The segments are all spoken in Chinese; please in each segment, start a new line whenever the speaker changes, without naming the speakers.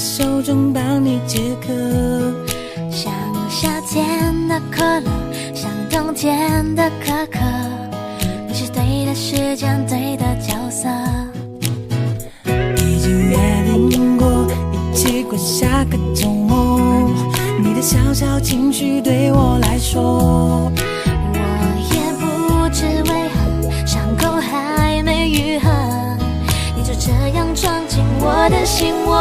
手中帮你解渴，
像夏天的可乐，像冬天的可可，你是对的时间，对的角色。
已经约定过一起过下个周末，你的小小情绪对我来说，
我也不知为何伤口还没愈合，你就这样闯进我的心窝。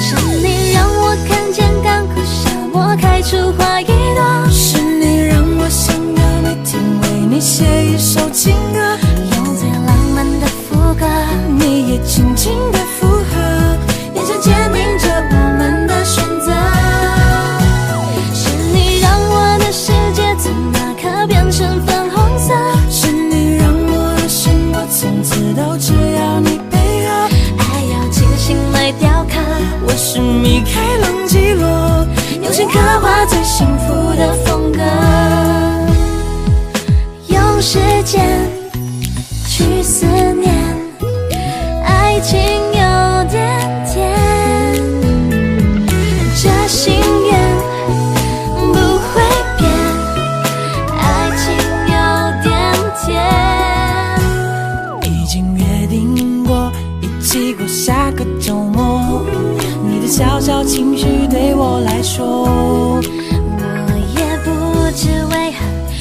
是你让我看见干枯沙漠开出花一朵，
是你让我想要每天为你写一首情歌，
用最浪漫的副歌，
你也轻轻的附和，眼神坚定着我们的选择。
是你让我的世界从那刻变成粉红色，
是你让我的生活从此都只要你配合，
爱要精心来雕刻。
我是米开朗基罗，用心刻画最幸福的风格，
用时间去思念，爱情有点甜，这心愿不会变，爱情有点甜。
已经约定过一起过下个周末，你的小小情绪对我来说，
我也不知为何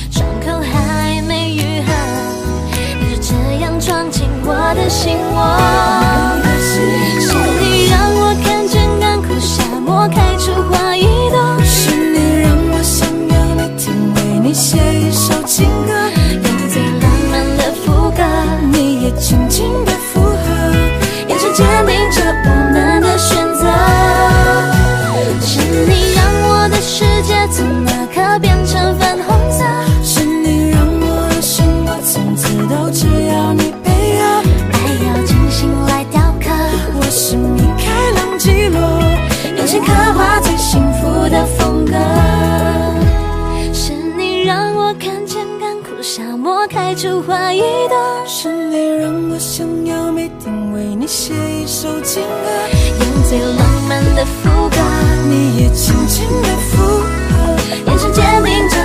伤口还没愈合，你就这样闯进我的心窝。是你让我看见干枯沙漠开出花一朵，
是你让我想要每天为你写一首情歌，
用最浪漫的副歌，
你也轻轻的附和，眼神坚定着我们的选择。
是你让我的世界从那刻变成粉红色，
是你让我的生活从此都只要你配合，
爱要精心来雕刻。
我是米开朗基罗，用心刻画最幸福的风格。
是你让我看见干枯沙漠开出花一朵，
是你让我想要每天为你写一首情歌，
用最浪漫的副歌，
你也轻轻的附和，
眼神坚定着